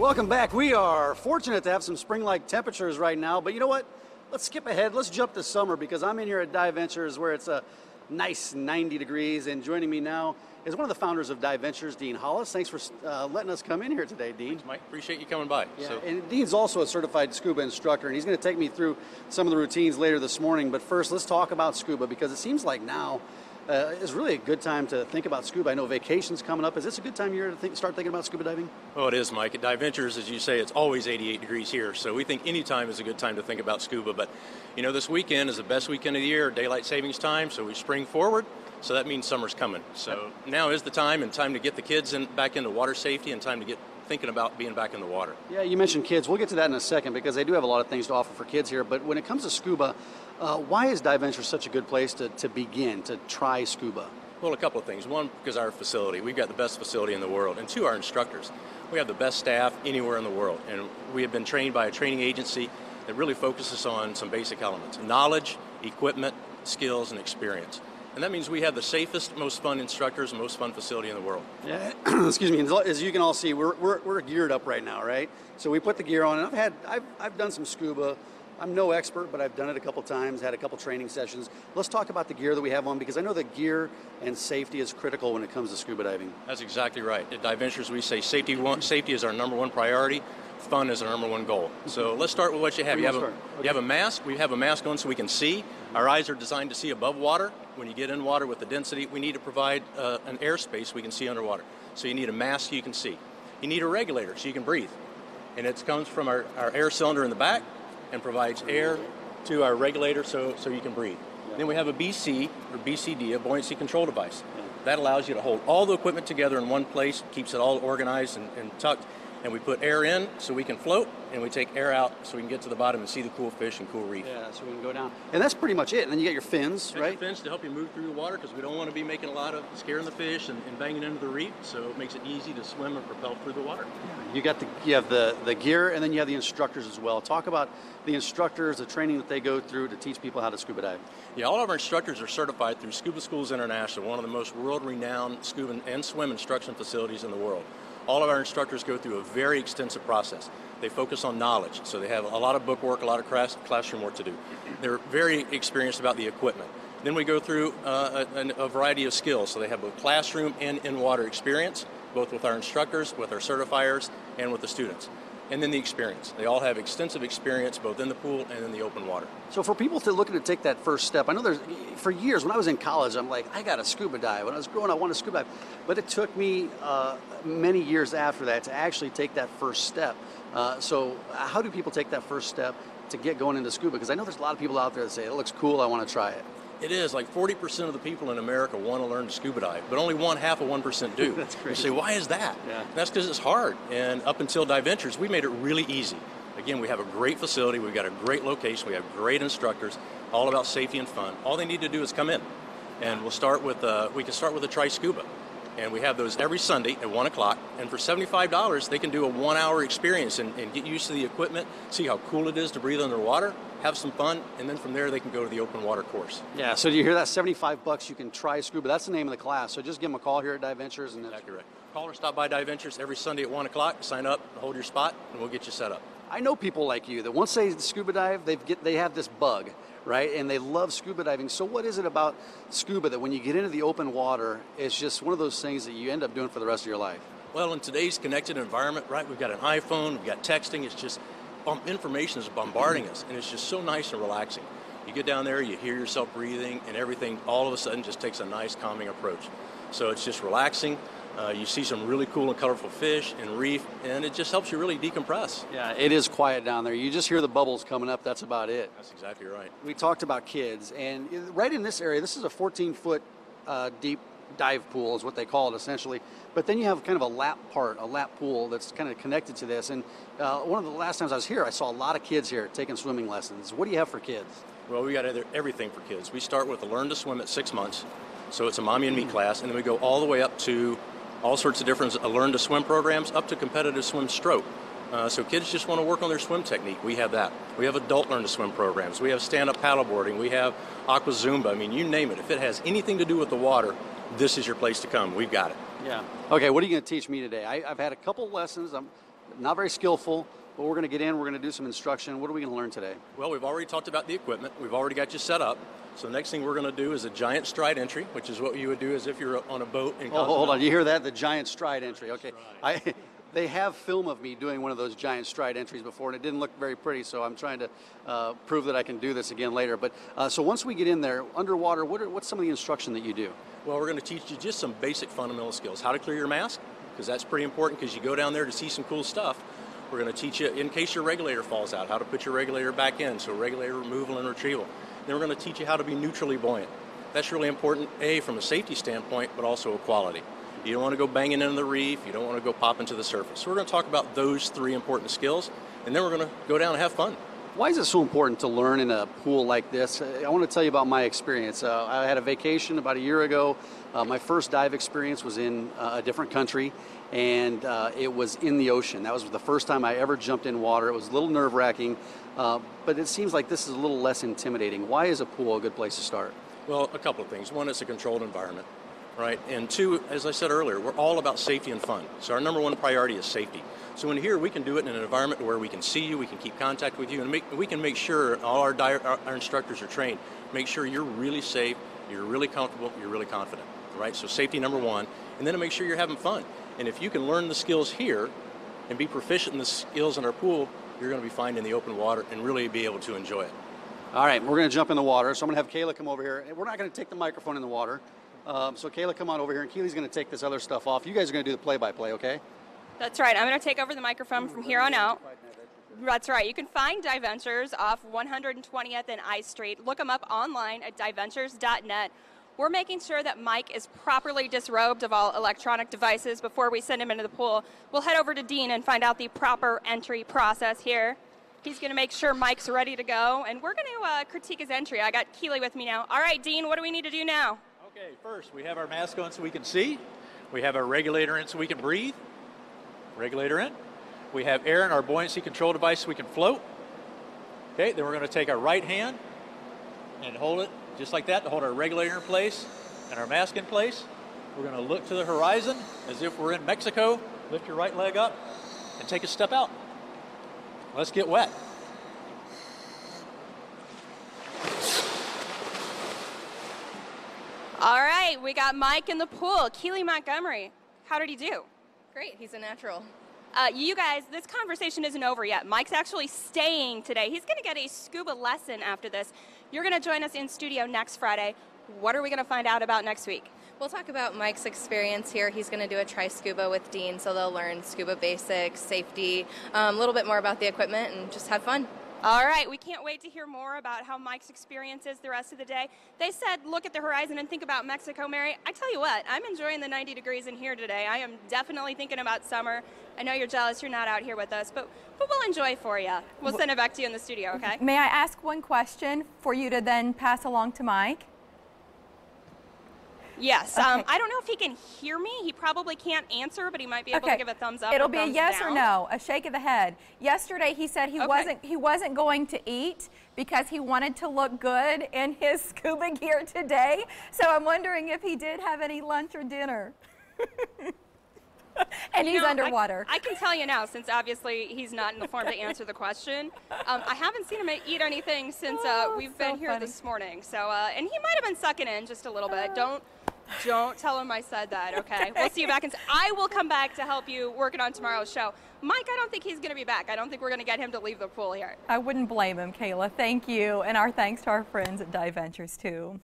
Welcome back. We are fortunate to have some spring-like temperatures right now, but you know what? Let's skip ahead. Let's jump to summer because I'm in here at DiVentures where it's a nice 90 degrees, and joining me now is one of the founders of DiVentures, Dean Hollis. Thanks for letting us come in here today, Dean. Thanks, Mike. Appreciate you coming by. Yeah, and Dean's also a certified scuba instructor, and he's going to take me through some of the routines later this morning. But first, let's talk about scuba because it seems like now is really a good time to think about scuba. I know vacation's coming up. Is this a good time of year to start thinking about scuba diving? Oh, it is, Mike. At DiVentures, as you say, it's always 88 degrees here, so we think any time is a good time to think about scuba. But, you know, this weekend is the best weekend of the year, daylight savings time, so we spring forward. So that means summer's coming. So now is the time, and time to get the kids back into water safety, and time to get thinking about being back in the water. Yeah, you mentioned kids. We'll get to that in a second because they do have a lot of things to offer for kids here. But when it comes to scuba, why is DiVentures such a good place to begin, to try scuba? Well, a couple of things. One, because our facility, we've got the best facility in the world. And two, our instructors. We have the best staff anywhere in the world. And we have been trained by a training agency that really focuses on some basic elements: knowledge, equipment, skills, and experience. And that means we have the safest, most fun instructors and most fun facility in the world. Yeah, excuse me. As you can all see, we're geared up right now, right? So we put the gear on, and I've done some scuba. I'm no expert, but I've done it a couple times, had a couple training sessions. Let's talk about the gear that we have on, because I know that gear and safety is critical when it comes to scuba diving. That's exactly right. At DiVentures, we say safety is our number one priority. Fun is our number one goal. So let's start with what you have. You have a mask. We have a mask on so we can see. Our eyes are designed to see above water. When you get in water with the density, we need to provide an airspace we can see underwater. So you need a mask so you can see. You need a regulator so you can breathe. And it comes from our air cylinder in the back and provides air to our regulator so you can breathe. Yeah. Then we have a BC, or BCD, a buoyancy control device. Yeah. That allows you to hold all the equipment together in one place, keeps it all organized and tucked. And we put air in so we can float, and we take air out so we can get to the bottom and see the cool fish and cool reef. Yeah, so we can go down. And that's pretty much it. And then you get your fins, right? Your fins to help you move through the water, because we don't want to be making a lot of scaring the fish and banging into the reef, so it makes it easy to swim and propel through the water. Yeah, you have the gear, and then you have the instructors as well. Talk about the instructors, the training that they go through to teach people how to scuba dive. Yeah, all of our instructors are certified through Scuba Schools International, one of the most world-renowned scuba and swim instruction facilities in the world. All of our instructors go through a very extensive process. They focus on knowledge, so they have a lot of book work, a lot of classroom work to do. They're very experienced about the equipment. Then we go through a variety of skills, so they have both classroom and in-water experience, both with our instructors, with our certifiers, and with the students. And then the experience. They all have extensive experience both in the pool and in the open water. So for people to looking to take that first step, I know for years when I was in college, I'm like, I got to scuba dive. When I was growing up, I wanted to scuba dive. But it took me many years after that to actually take that first step. So how do people take that first step to get going into scuba? Because I know there's a lot of people out there that say, it looks cool, I want to try it. It is. Like 40% of the people in America want to learn to scuba dive, but only 1/2% do. That's crazy. You say, why is that? Yeah. That's because it's hard. And up until DiVentures, we made it really easy. Again, we have a great facility. We've got a great location. We have great instructors, all about safety and fun. All they need to do is come in. And we can start with a Try Scuba. And we have those every Sunday at 1 o'clock. And for $75, they can do a 1-hour experience and get used to the equipment, see how cool it is to breathe underwater, have some fun, and then from there they can go to the open water course. Yeah, so do you hear that? $75, you can try scuba. That's the name of the class. So just give them a call here at DiVentures. And exactly right. Call or stop by DiVentures every Sunday at 1 o'clock, sign up, hold your spot, and we'll get you set up. I know people like you that once they scuba dive, they have this bug, right? And they love scuba diving. So what is it about scuba that when you get into the open water, it's just one of those things that you end up doing for the rest of your life? Well, in today's connected environment, right, we've got an iPhone, we've got texting, it's just information is bombarding us, and it's just so nice and relaxing. You get down there, you hear yourself breathing, and everything all of a sudden just takes a nice calming approach. So it's just relaxing. You see some really cool and colorful fish and reef, and it just helps you really decompress. Yeah, it is quiet down there. You just hear the bubbles coming up, that's about it. That's exactly right. We talked about kids, and right in this area, this is a 14-foot deep dive pool is what they call it essentially. But then you have kind of a lap pool that's kind of connected to this. And one of the last times I was here, I saw a lot of kids here taking swimming lessons. What do you have for kids? Well, we got everything for kids. We start with a Learn to Swim at 6 months. So it's a mommy and me class, and then we go all the way up to all sorts of different Learn to Swim programs up to competitive swim stroke. So kids just want to work on their swim technique. We have that. We have adult Learn to Swim programs. We have stand-up paddleboarding. We have aqua Zumba. I mean, you name it. If it has anything to do with the water, this is your place to come. We've got it. Yeah. Okay, what are you going to teach me today? I've had a couple lessons. not very skillful, but we're going to get in, we're going to do some instruction. What are we going to learn today? Well, we've already talked about the equipment. We've already got you set up. So the next thing we're going to do is a giant stride entry, which is what you would do as if you're on a boat in Cozumel. Oh, hold on. You hear that? The giant stride entry. Okay. They have film of me doing one of those giant stride entries before, and it didn't look very pretty, so I'm trying to prove that I can do this again later. But so once we get in there, underwater, what's some of the instruction that you do? Well, we're going to teach you just some basic fundamental skills. How to clear your mask, because that's pretty important, because you go down there to see some cool stuff. We're going to teach you, in case your regulator falls out, how to put your regulator back in, so regulator removal and retrieval. Then we're going to teach you how to be neutrally buoyant. That's really important, A, from a safety standpoint, but also a quality. You don't want to go banging into the reef, you don't want to go pop into the surface. So we're going to talk about those 3 important skills, and then we're going to go down and have fun. Why is it so important to learn in a pool like this? I want to tell you about my experience. I had a vacation about a year ago. My first dive experience was in a different country, and it was in the ocean. That was the first time I ever jumped in water. It was a little nerve-wracking, but it seems like this is a little less intimidating. Why is a pool a good place to start? Well, a couple of things. One, it's a controlled environment, right? And 2, as I said earlier, we're all about safety and fun. So our number 1 priority is safety. So in here, we can do it in an environment where we can see you, we can keep contact with you, and we can make sure all our instructors are trained, make sure you're really safe, you're really comfortable, you're really confident, right? So safety number 1, and then to make sure you're having fun. And if you can learn the skills here and be proficient in the skills in our pool, you're going to be fine in the open water and really be able to enjoy it. All right, we're going to jump in the water. So I'm going to have Kayla come over here. We're not going to take the microphone in the water. So Kayla, come on over here, and Keely's going to take this other stuff off. You guys are going to do the play-by-play, okay? That's right. I'm going to take over the microphone from here on out. That's right. You can find DiVentures off 120th and I Street. Look them up online at DiVentures.net. We're making sure that Mike is properly disrobed of all electronic devices before we send him into the pool. We'll head over to Dean and find out the proper entry process here. He's going to make sure Mike's ready to go, and we're going to critique his entry. I got Keely with me now. All right, Dean, what do we need to do now? Okay, first we have our mask on so we can see. We have our regulator in so we can breathe. Regulator in. We have air in our buoyancy control device so we can float. Okay, then we're going to take our right hand and hold it just like that to hold our regulator in place and our mask in place. We're going to look to the horizon as if we're in Mexico. Lift your right leg up and take a step out. Let's get wet. All right, we got Mike in the pool. Keely Montgomery, how did he do? Great, he's a natural. You guys, this conversation isn't over yet. Mike's actually staying today. He's going to get a scuba lesson after this. You're going to join us in studio next Friday. What are we going to find out about next week? We'll talk about Mike's experience here. He's going to do a tri-scuba with Dean, so they'll learn scuba basics, safety, a little bit more about the equipment, and just have fun. All right, we can't wait to hear more about how Mike's experience is the rest of the day. They said look at the horizon and think about Mexico, Mary. I tell you what, I'm enjoying the 90 degrees in here today. I am definitely thinking about summer. I know you're jealous you're not out here with us, but we'll enjoy for you. We'll send it back to you in the studio, okay? May I ask one question for you to then pass along to Mike? Yes. Okay. I don't know if he can hear me. He probably can't answer, but he might be able to give a thumbs up. It'll or be a thumbs yes down. or no, a shake of the head. Yesterday he said he wasn't going to eat because he wanted to look good in his scuba gear today. So I'm wondering if he did have any lunch or dinner. And he's underwater. I can tell you now, since obviously he's not in the form to answer the question. I haven't seen him eat anything since we've been here this morning. So, and he might have been sucking in just a little bit. Don't tell him I said that, okay? We'll see you back. I will come back to help you working on tomorrow's show. Mike, I don't think he's going to be back. I don't think we're going to get him to leave the pool here. I wouldn't blame him, Kayla. Thank you. And our thanks to our friends at DiVentures, too.